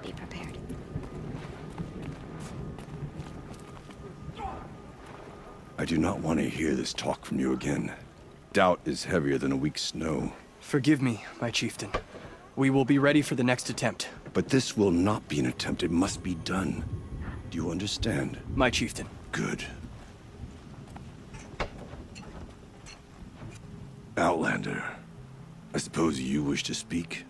Be prepared. I do not want to hear this talk from you again. Doubt is heavier than a week's snow. Forgive me, my chieftain. We will be ready for the next attempt. But this will not be an attempt. It must be done. Do you understand? My chieftain. Good. Outlander, I suppose you wish to speak?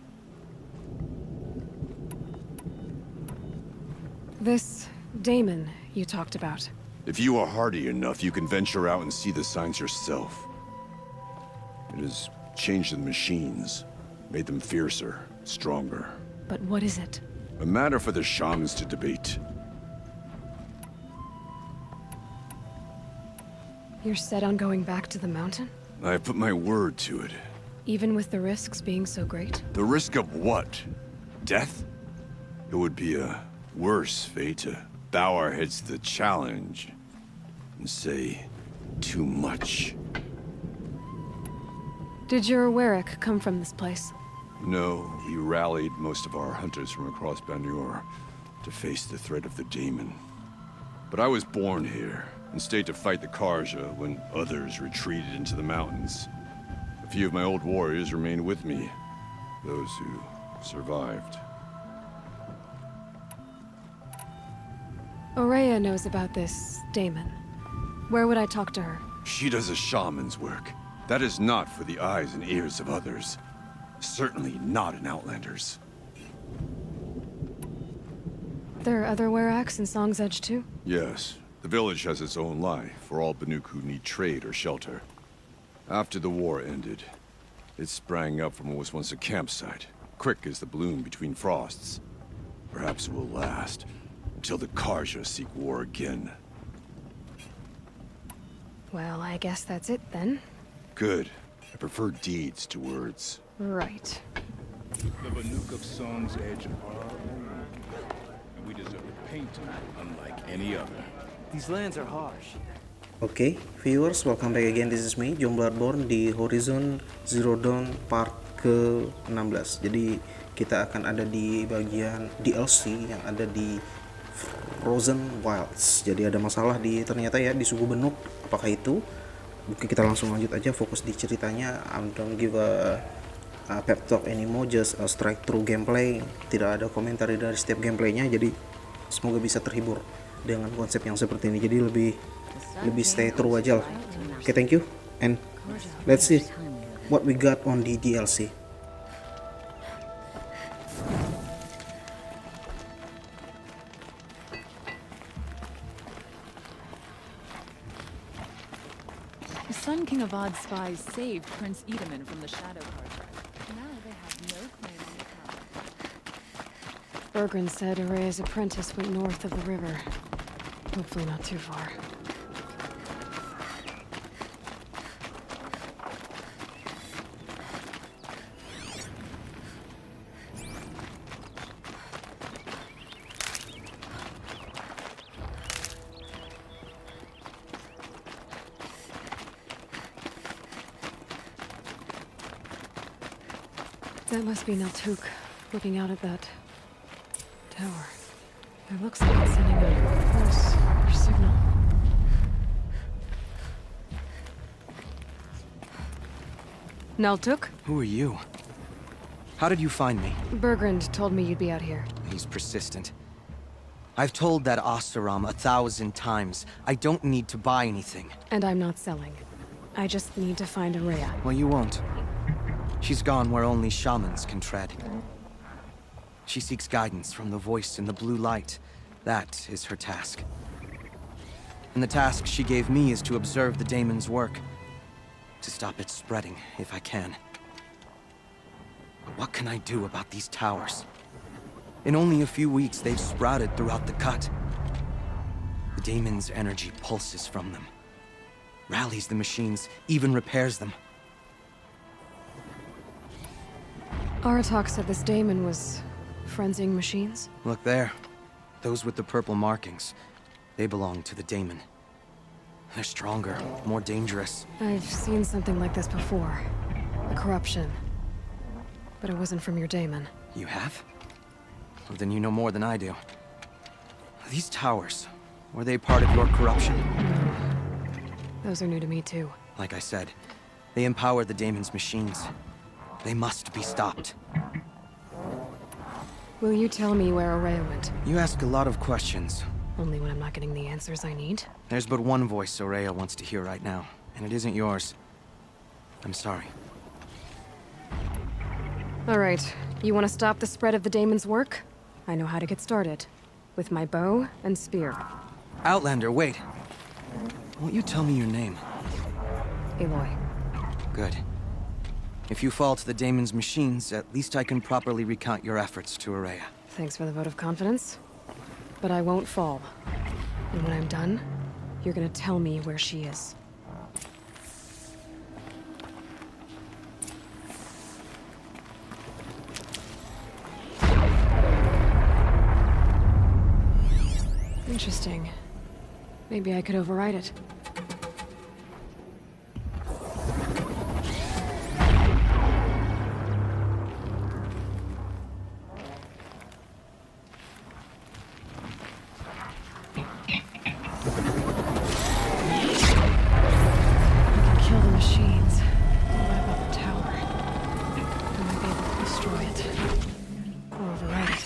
This Damon you talked about. If you are hardy enough, you can venture out and see the signs yourself. It has changed the machines, made them fiercer, stronger. But what is it? A matter for the shamans to debate. You're set on going back to the mountain? I have put my word to it. Even with the risks being so great? The risk of what? Death? It would be a worse fate to bow our heads to the challenge and say too much. Did your Warwick come from this place? No, we rallied most of our hunters from across Banur to face the threat of the demon. But I was born here and stayed to fight the Karja when others retreated into the mountains. A few of my old warriors remained with me, those who survived. Aurea knows about this Damon. Where would I talk to her? She does a shaman's work. That is not for the eyes and ears of others. Certainly not an Outlander's. There are other Warracks in Song's Edge too? Yes. The village has its own life for all Banuk who need trade or shelter. After the war ended, it sprang up from what was once a campsite, quick as the bloom between frosts. Perhaps it will last until the Karja seek war again. Well, I guess that's it then. Good. I prefer deeds to words. Right. The Banuk of Song's Edge are old, and we deserve a painting unlike any other. These lands are harsh. Oke, viewers, welcome back again. This is me, John Bloodborne di Horizon Zero Dawn part ke-16. Jadi kita akan ada di bagian DLC yang ada di Frozen Wilds. Jadi ada masalah di ternyata ya di suku Benuk. Apakah itu? Mungkin kita langsung lanjut aja, fokus di ceritanya. I don't give a pep talk anymore, just a straight through gameplay. Tidak ada komentar dari setiap gameplaynya. Jadi semoga bisa terhibur dengan konsep yang seperti ini. Jadi lebih stay true aja lah. Oke, thank you, and let's see what we got on the DLC. The Sun King of Odd's spies saved Prince Edaman from the Shadow Carja. Now they have no claim on the power. Bergren said Aurea's apprentice went north of the river. Hopefully not too far. That must be Naltuk, looking out at that tower. It looks like it's sending a pulse or signal. Naltuk? Who are you? How did you find me? Bergrand told me you'd be out here. He's persistent. I've told that Oseram 1,000 times. I don't need to buy anything. And I'm not selling. I just need to find Aurea. Well, you won't. She's gone where only shamans can tread. She seeks guidance from the voice in the blue light. That is her task. And the task she gave me is to observe the daemon's work. To stop it spreading, if I can. But what can I do about these towers? In only a few weeks, they've sprouted throughout the cut. The daemon's energy pulses from them. Rallies the machines, even repairs them. Aratak said this daemon was frenzying machines? Look there. Those with the purple markings. They belong to the daemon. They're stronger, more dangerous. I've seen something like this before. A corruption. But it wasn't from your daemon. You have? Well, then you know more than I do. These towers, were they part of your corruption? Those are new to me, too. Like I said, they empower the Daemon's machines. They must be stopped. Will you tell me where Aurea went? You ask a lot of questions. Only when I'm not getting the answers I need. There's but one voice Aurea wants to hear right now, and it isn't yours. I'm sorry. All right, you want to stop the spread of the Daemon's work? I know how to get started. With my bow and spear. Outlander, wait. Won't you tell me your name? Aloy. Good. If you fall to the Daemon's machines, at least I can properly recount your efforts to Aurea. Thanks for the vote of confidence. But I won't fall. And when I'm done, you're gonna tell me where she is. Interesting. Maybe I could override it. Kill the machines. What about the tower? I might be able to destroy it. Or override it.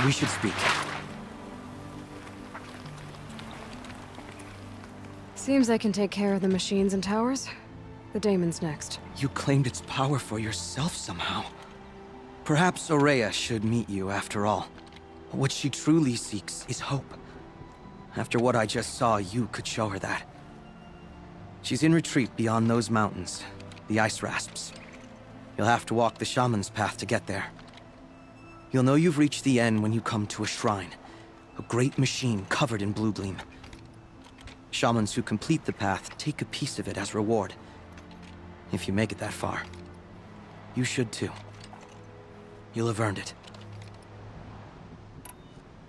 We should speak. Seems I can take care of the machines and towers. The daemon's next. You claimed its power for yourself somehow. Perhaps Aurea should meet you after all. What she truly seeks is hope. After what I just saw, you could show her that. She's in retreat beyond those mountains, the ice rasps. You'll have to walk the shaman's path to get there. You'll know you've reached the end when you come to a shrine, a great machine covered in blue gleam. Shamans who complete the path take a piece of it as reward. If you make it that far, you should too. You'll have earned it.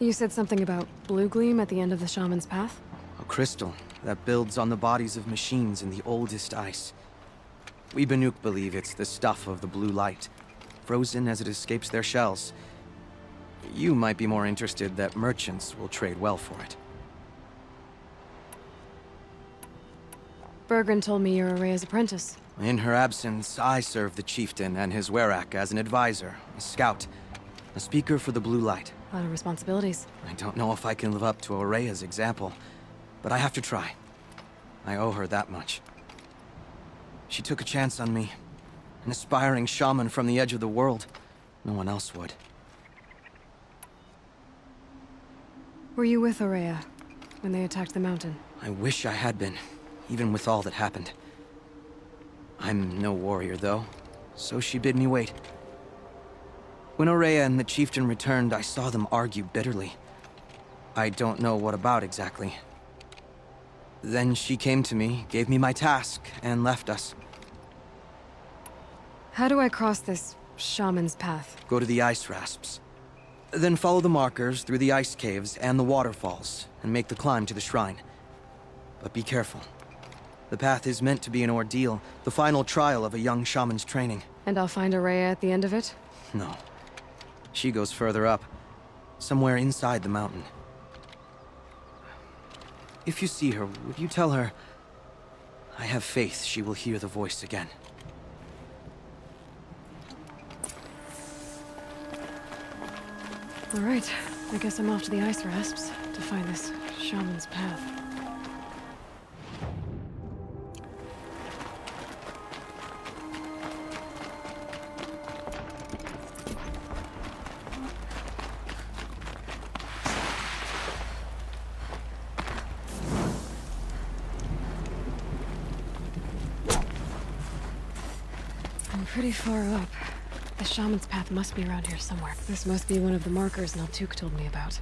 You said something about blue gleam at the end of the shaman's path? A crystal that builds on the bodies of machines in the oldest ice. We Banuk believe it's the stuff of the blue light, frozen as it escapes their shells. You might be more interested that merchants will trade well for it. Bergren told me you're Aurea's apprentice. In her absence, I serve the chieftain and his werak as an advisor, a scout, a speaker for the blue light. A lot of responsibilities. I don't know if I can live up to Aurea's example, but I have to try. I owe her that much. She took a chance on me, an aspiring shaman from the edge of the world. No one else would. Were you with Aurea when they attacked the mountain? I wish I had been, even with all that happened. I'm no warrior, though, so she bid me wait. When Aurea and the chieftain returned, I saw them argue bitterly. I don't know what about exactly. Then she came to me, gave me my task, and left us. How do I cross this shaman's path? Go to the ice rasps. Then follow the markers through the ice caves and the waterfalls, and make the climb to the shrine. But be careful. The path is meant to be an ordeal, the final trial of a young shaman's training. And I'll find Aurea at the end of it? No. She goes further up, somewhere inside the mountain. If you see her, would you tell her... I have faith she will hear the voice again. All right, I guess I'm off to the ice rasps to find this shaman's path. I'm pretty far up. The shaman's path must be around here somewhere. This must be one of the markers Naltuk told me about.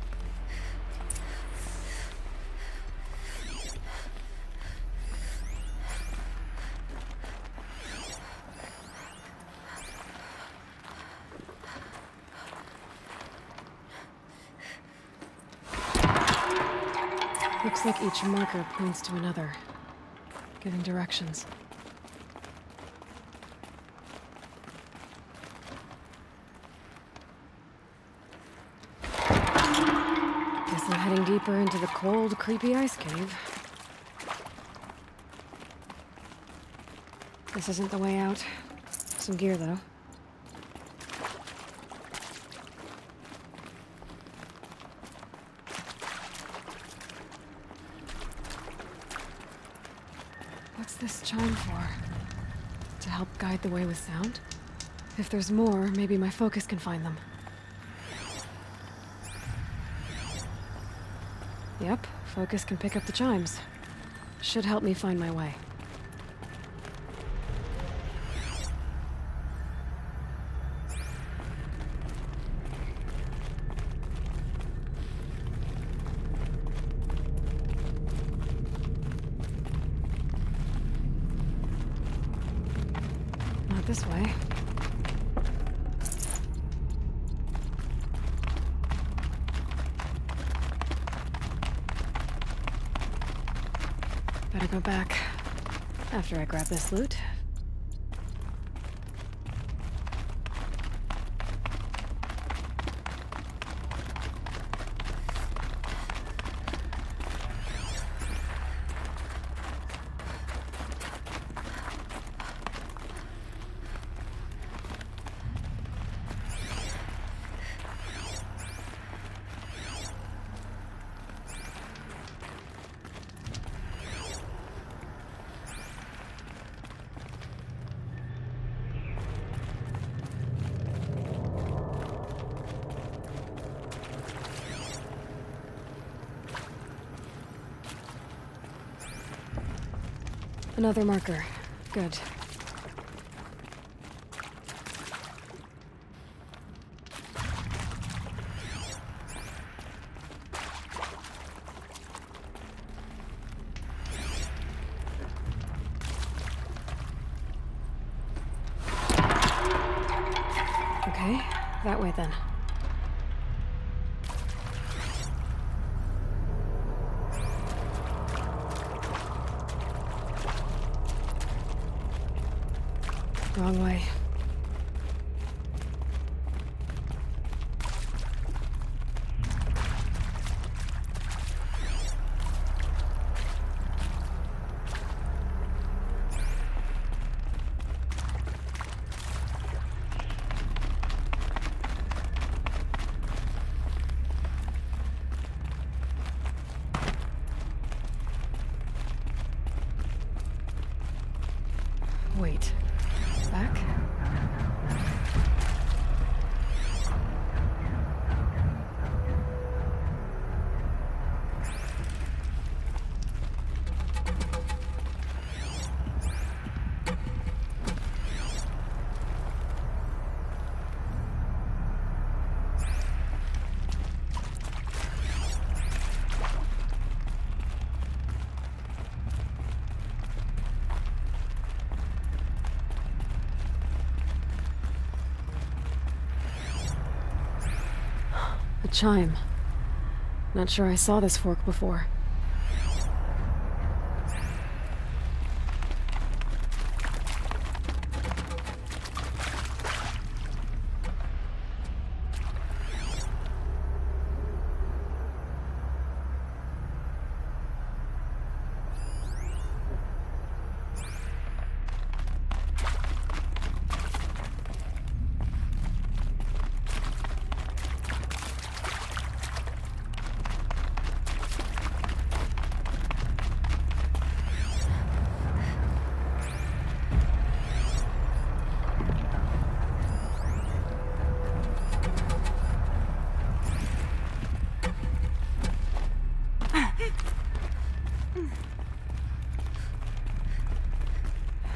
Looks like each marker points to another, giving directions. Guess I'm heading deeper into the cold, creepy ice cave. This isn't the way out. Some gear, though. What's this chime for? To help guide the way with sound? If there's more, maybe my focus can find them. Yep, focus can pick up the chimes. Should help me find my way. Not this way. Better go back after I grab this loot. Another marker. Good. Okay, that way then. Wrong way. Wait. Back? A chime. Not sure I saw this fork before.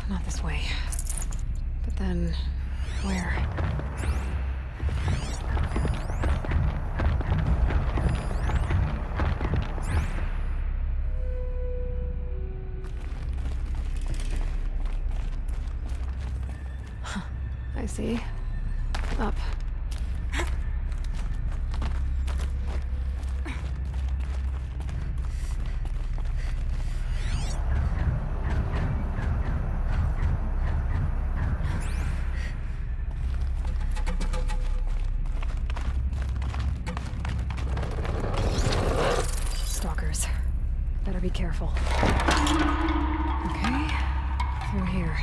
Not this way. But then, where? Huh, I see. Up. Stalkers. Better be careful. Okay, through here.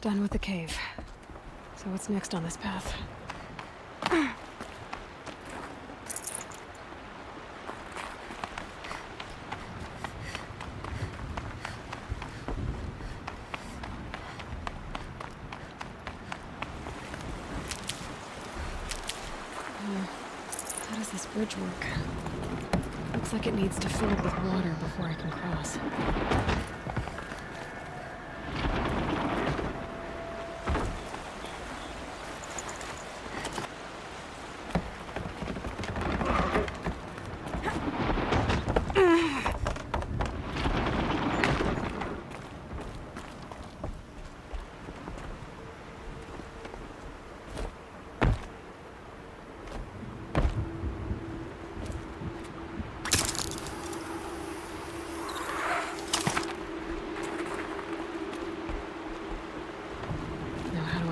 Done with the cave. So what's next on this path? How does this bridge work? Looks like it needs to fill up with water before I can cross.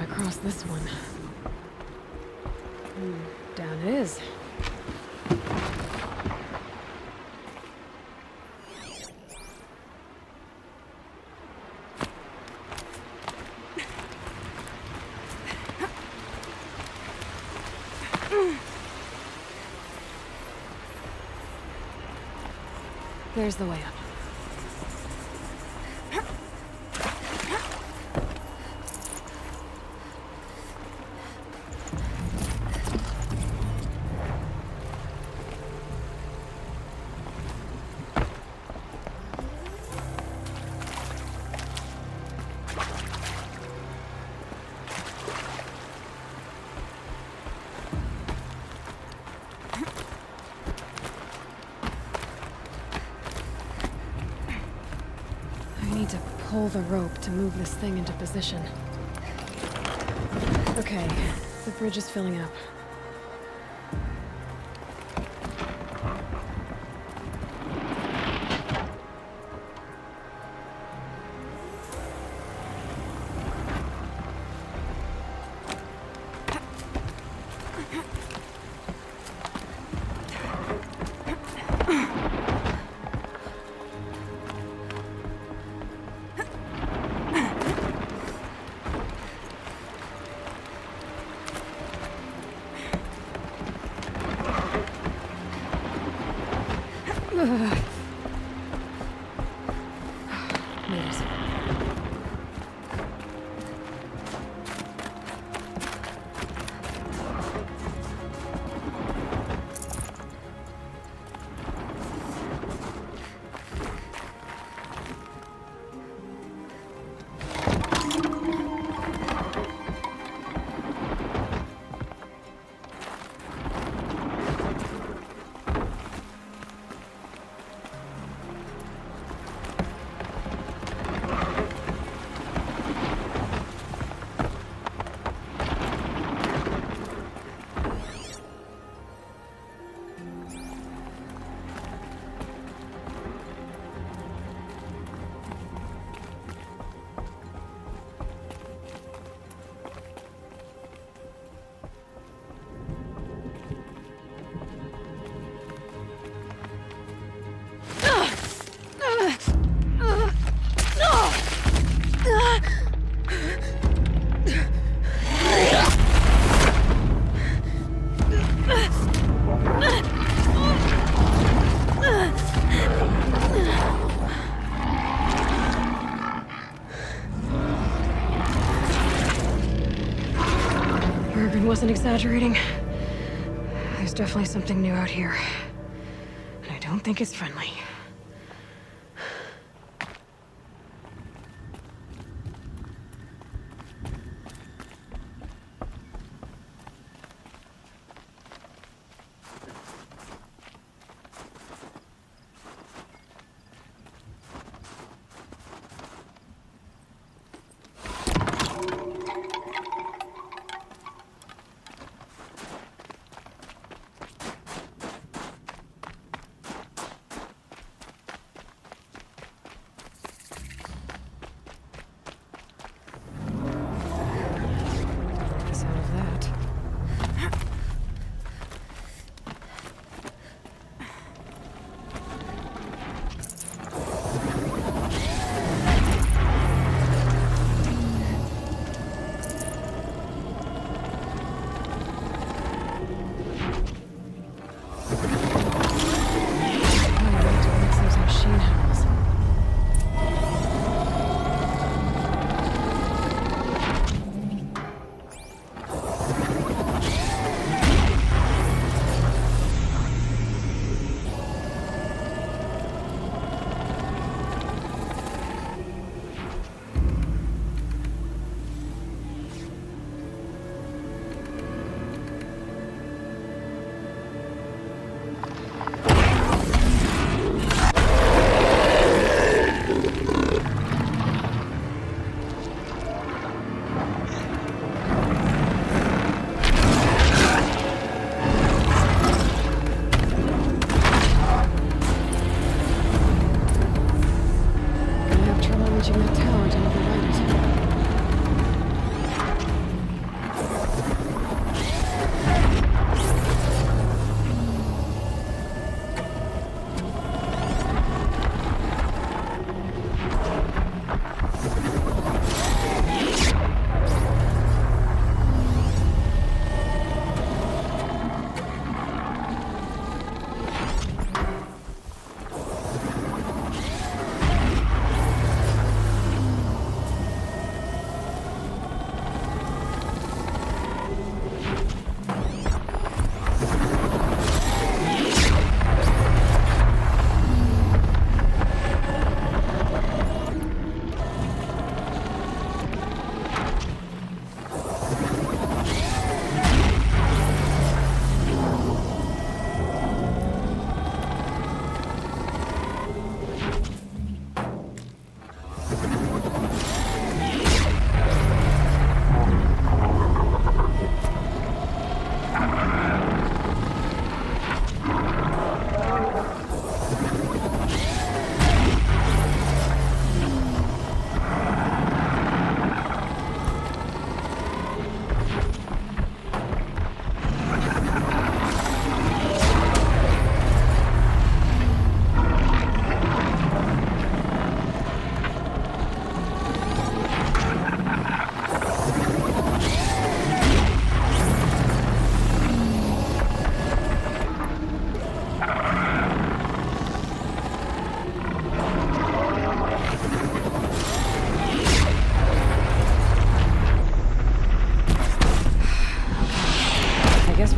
Across this one. Down it is. There's the way up. Pull the rope to move this thing into position. Okay, the bridge is filling up. Yes. Wasn't exaggerating. There's definitely something new out here. And I don't think it's friendly.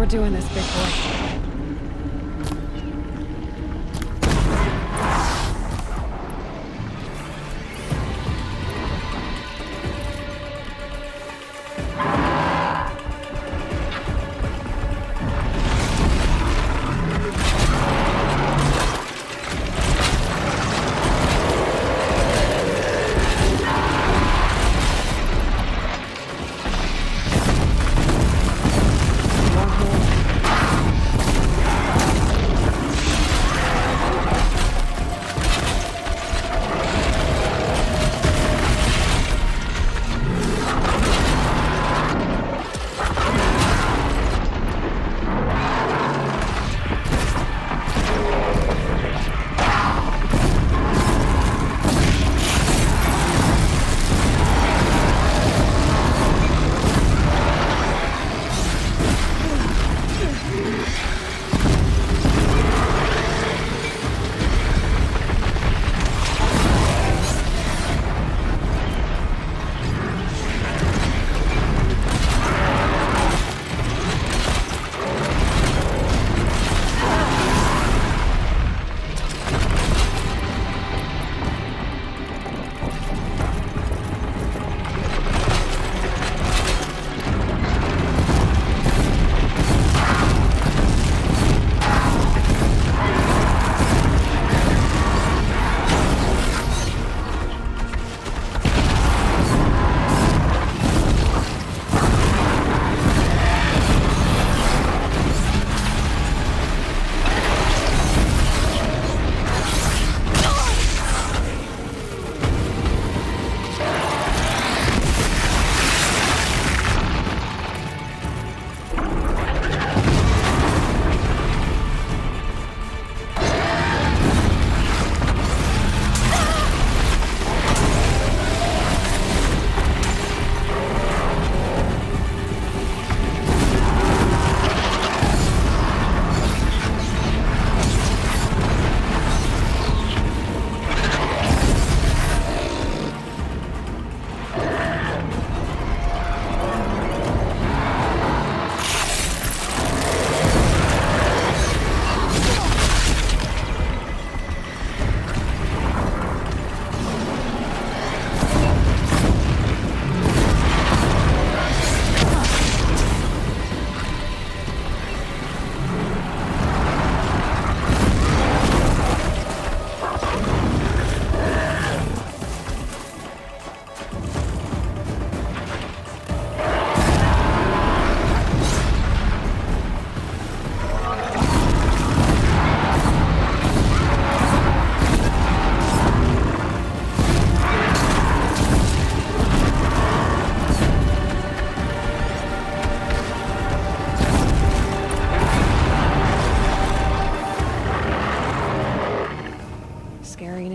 doing this, big boy.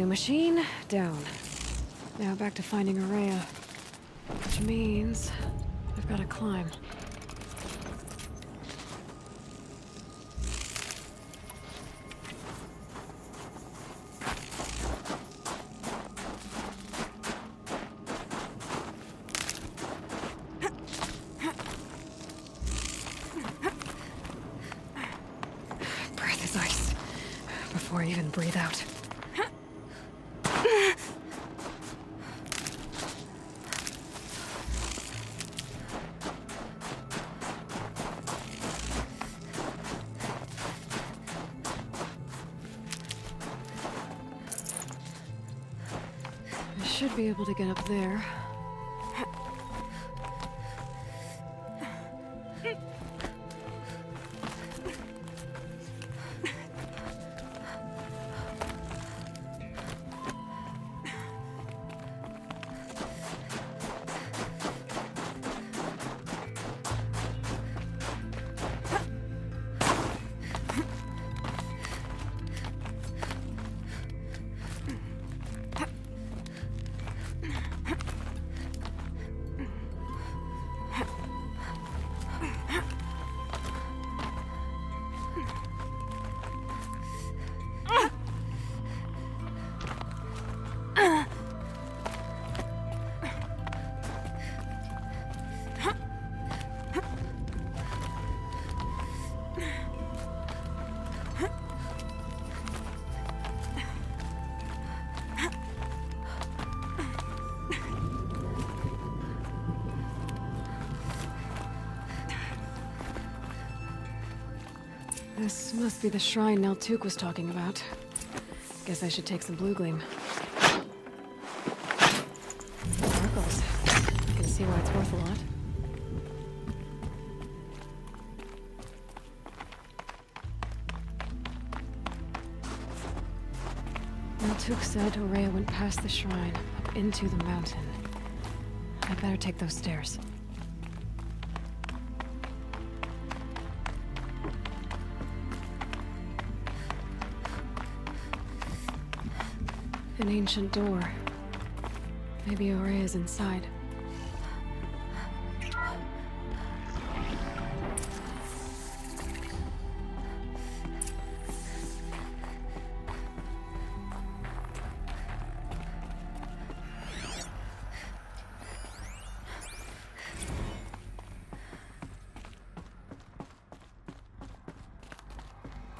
Machine down. Now back to finding Araya. Which means I've got to climb. Breath is ice. Before I even breathe out. I should be able to get up there. This must be the shrine Naltuk was talking about. Guess I should take some blue gleam. Sparkles. You can see why it's worth a lot. Naltuk said Aurea went past the shrine, up into the mountain. I'd better take those stairs. An ancient door. Maybe Aurea's inside.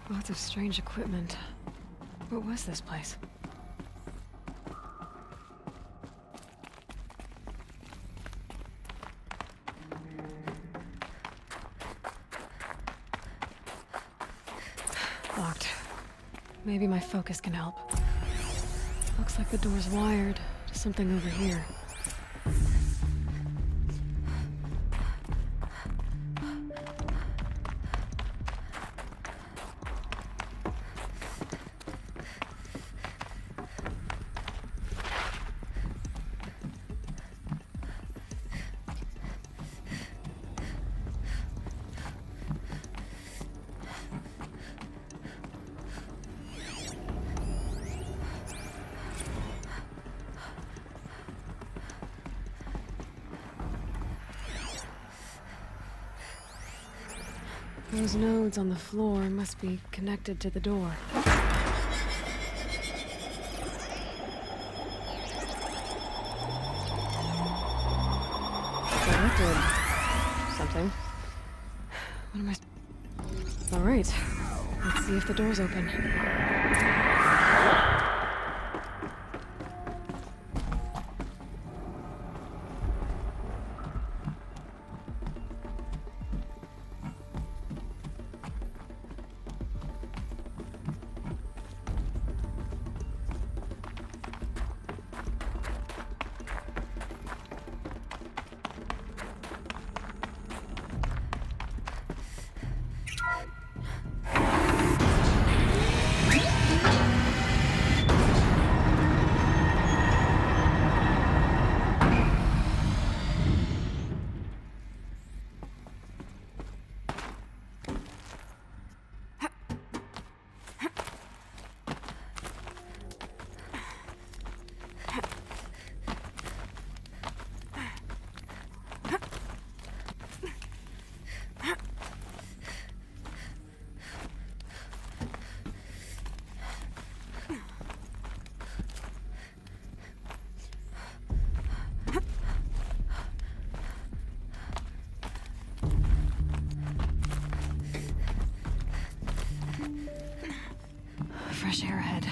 Lots of strange equipment. What was this place? Locked. Maybe my focus can help. Looks like the door's wired to something over here. Those nodes on the floor must be connected to the door. That did something. What am I... All right. Let's see if the door's open. Fresh air ahead.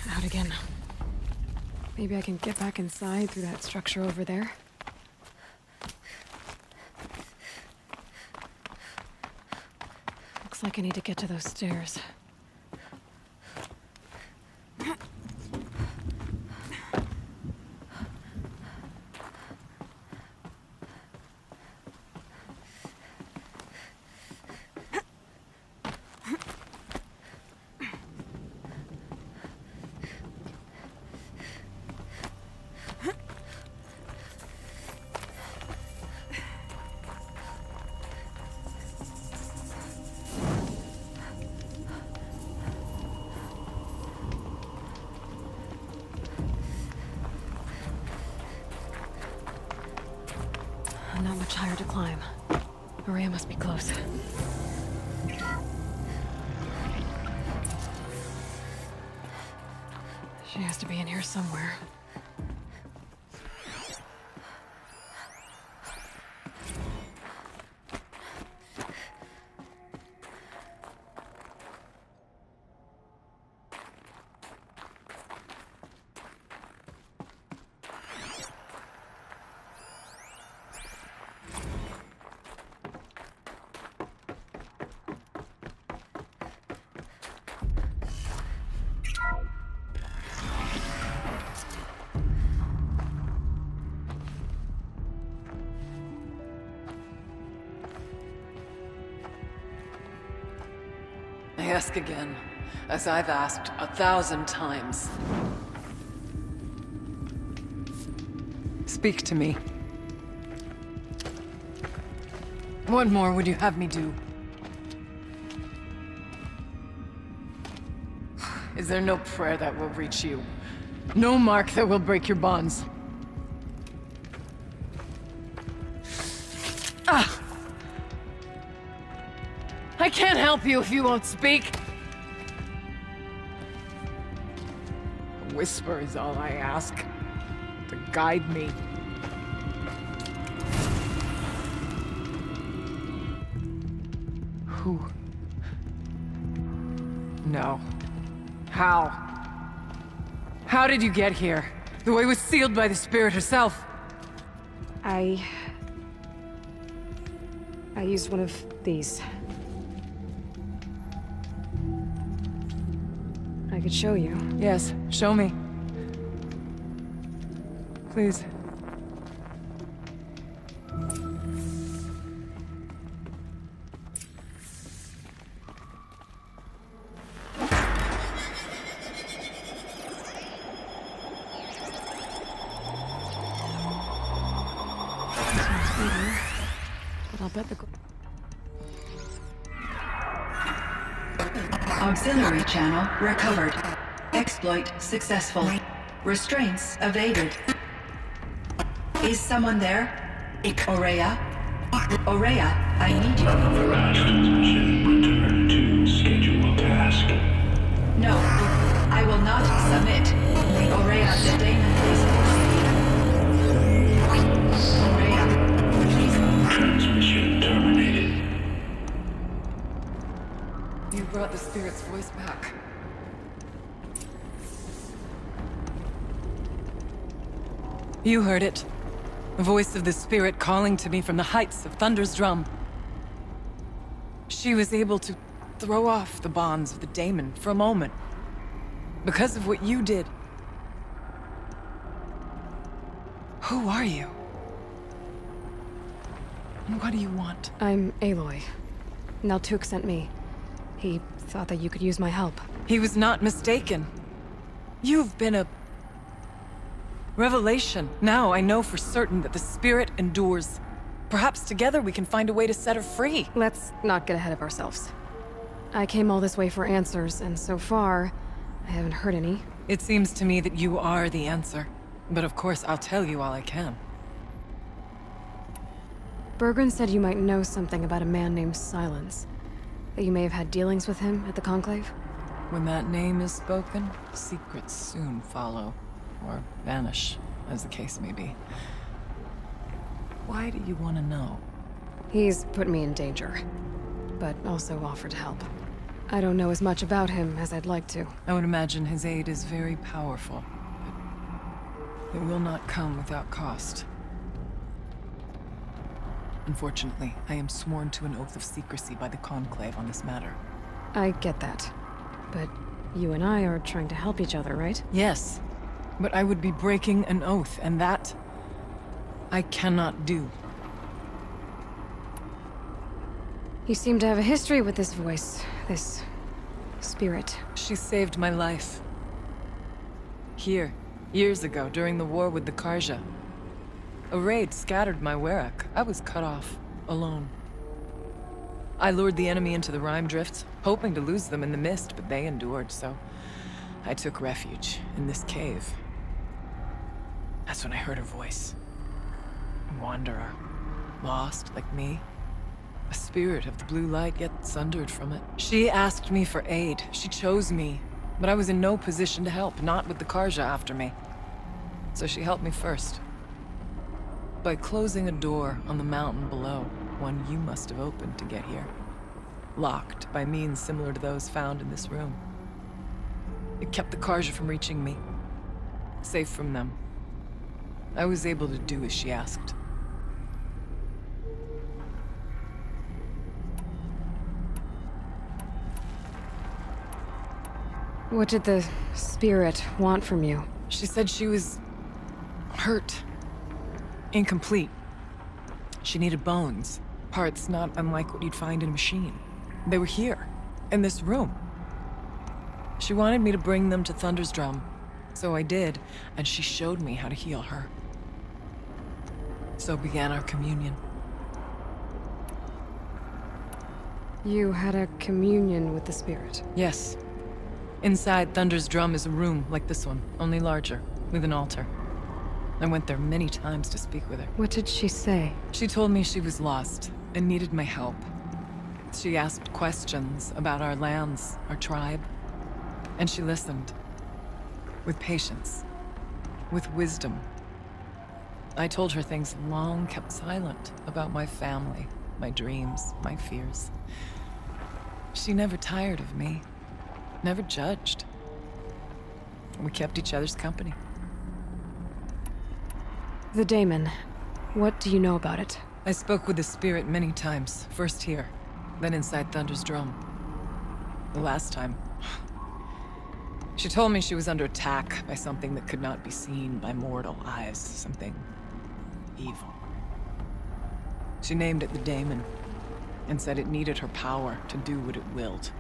Out again. Maybe I can get back inside through that structure over there. Looks like I need to get to those stairs. Not much higher to climb. Aurea must be close. She has to be in here somewhere. ask again, as I've asked 1,000 times. Speak to me. What more would you have me do? Is there no prayer that will reach you? No mark that will break your bonds? Ah! I can't help you if you won't speak. A whisper is all I ask, to guide me. Who? No. How? How did you get here? The way was sealed by the spirit herself. I used one of these. I could show you. Yes, show me. Please. But I'll bet the... Auxiliary channel recovered. Exploit successful. Restraints evaded. Is someone there? Aurea? Aurea, I need you. Last transmission. Return to scheduled task. No, I will not submit. Aurea, the daemon is... Aurea, please. Transmission terminated. You brought the spirit's voice back. You heard it. The voice of the spirit calling to me from the heights of Thunder's drum. She was able to throw off the bonds of the daemon for a moment. Because of what you did. Who are you? And what do you want? I'm Aloy. Naltuk sent me. He thought that you could use my help. He was not mistaken. You've been a... revelation. Now I know for certain that the spirit endures. Perhaps together we can find a way to set her free. Let's not get ahead of ourselves. I came all this way for answers, and so far, I haven't heard any. It seems to me that you are the answer. But of course, I'll tell you all I can. Bergren said you might know something about a man named Silence. That you may have had dealings with him at the Conclave? When that name is spoken, secrets soon follow. Or vanish, as the case may be. Why do you want to know? He's put me in danger, but also offered help. I don't know as much about him as I'd like to. I would imagine his aid is very powerful. But it will not come without cost. Unfortunately, I am sworn to an oath of secrecy by the Conclave on this matter. I get that. But you and I are trying to help each other, right? Yes. But I would be breaking an oath, and that... I cannot do. You seem to have a history with this voice, this... spirit. She saved my life. Here, years ago, during the war with the Karja. A raid scattered my Werak. I was cut off, alone. I lured the enemy into the Rime Drifts, hoping to lose them in the mist, but they endured, so... I took refuge in this cave. That's when I heard her voice. A wanderer. Lost, like me. A spirit of the blue light, yet sundered from it. She asked me for aid. She chose me. But I was in no position to help, not with the Karja after me. So she helped me first. By closing a door on the mountain below, one you must have opened to get here. Locked by means similar to those found in this room. It kept the Karja from reaching me. Safe from them. I was able to do as she asked. What did the spirit want from you? She said she was... hurt. Incomplete. She needed bones. Parts not unlike what you'd find in a machine. They were here. in this room. She wanted me to bring them to Thunder's Drum, so I did, and she showed me how to heal her. So began our communion. You had a communion with the spirit. Yes. Inside Thunder's Drum is a room like this one, only larger, with an altar. I went there many times to speak with her. What did she say? She told me she was lost and needed my help. She asked questions about our lands, our tribe, and she listened. With patience, with wisdom. I told her things long kept silent about my family, my dreams, my fears. She never tired of me, never judged. We kept each other's company. The daemon. What do you know about it? I spoke with the spirit many times, first here, then inside Thunder's Drum. The last time, she told me she was under attack by something that could not be seen by mortal eyes, something evil. She named it the daemon, and said it needed her power to do what it willed.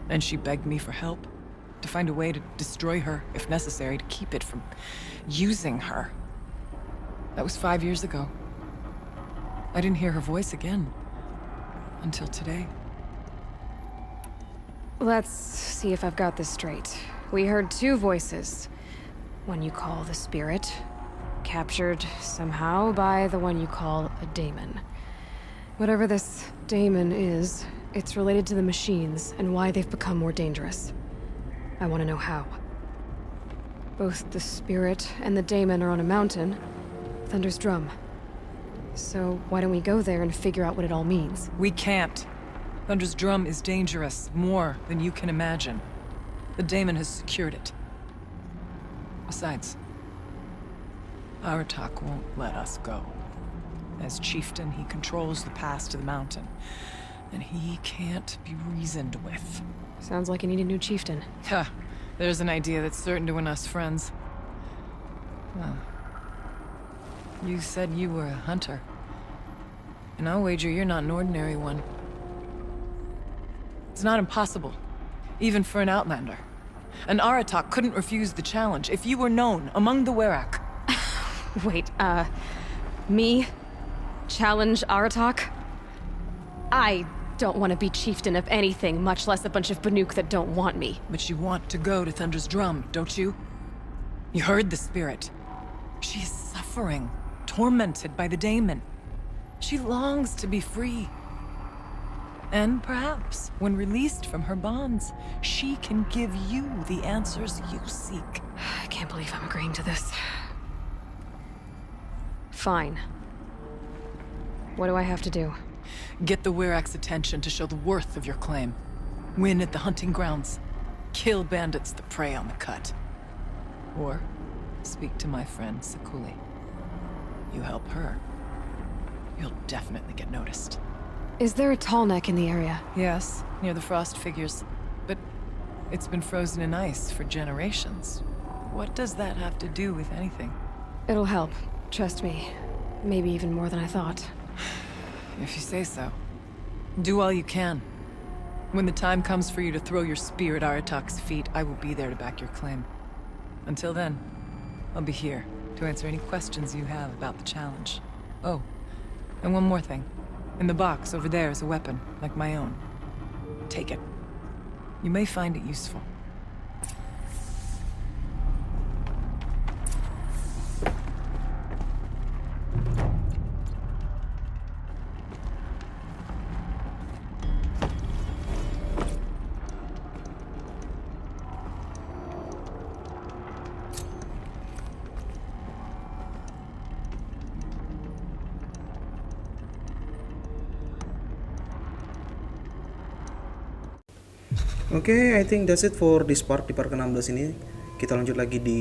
And she begged me for help, to find a way to destroy her, if necessary, to keep it from using her. That was 5 years ago. I didn't hear her voice again, until today. Let's see if I've got this straight. We heard two voices. One you call the spirit, captured somehow by the one you call a daemon. Whatever this daemon is, it's related to the machines and why they've become more dangerous. I want to know how. Both the spirit and the daemon are on a mountain, Thunder's Drum. So why don't we go there and figure out what it all means? We can't. Thunder's Drum is dangerous, more than you can imagine. The daemon has secured it. Besides, Aratak won't let us go. As chieftain, he controls the pass to the mountain, and he can't be reasoned with. Sounds like you need a new chieftain. Ha! There's an idea that's certain to win us friends. Well, you said you were a hunter. And I'll wager you're not an ordinary one. It's not impossible, even for an outlander. An Aratak couldn't refuse the challenge if you were known among the Werak. Wait, me? Challenge Aratak? I don't want to be chieftain of anything, much less a bunch of Banuk that don't want me. But you want to go to Thunder's Drum, don't you? You heard the spirit. She is suffering, tormented by the daemon. She longs to be free. And perhaps, when released from her bonds, she can give you the answers you seek. I can't believe I'm agreeing to this. Fine. What do I have to do? Get the Werak's attention to show the worth of your claim. Win at the hunting grounds. Kill bandits that prey on the cut. Or speak to my friend Sakuli. You help her, you'll definitely get noticed. Is there a tall neck in the area? Yes, near the frost figures. But it's been frozen in ice for generations. What does that have to do with anything? It'll help. Trust me. Maybe even more than I thought. If you say so. Do all you can. When the time comes for you to throw your spear at Aratak's feet, I will be there to back your claim. Until then, I'll be here to answer any questions you have about the challenge. Oh, and one more thing. In the box over there is a weapon, like my own. Take it. You may find it useful. Oke, I think that's it for this part. Di part ke-16 ini kita lanjut lagi di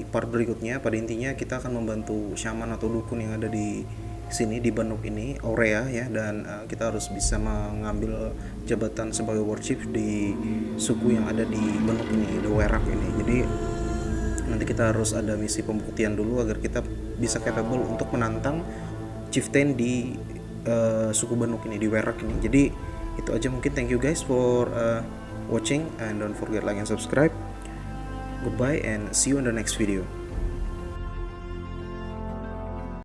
part berikutnya. Pada intinya kita akan membantu shaman atau dukun yang ada di sini di Banuk ini, Aurea ya, dan kita harus bisa mengambil jabatan sebagai war chief di suku yang ada di Banuk ini, di Werak ini. Jadi nanti kita harus ada misi pembuktian dulu agar kita bisa capable untuk menantang chieftain di suku Banuk ini, di Werak ini. Jadi Itu aja mungkin. Thank you guys for watching and don't forget like and subscribe. Goodbye and see you in the next video.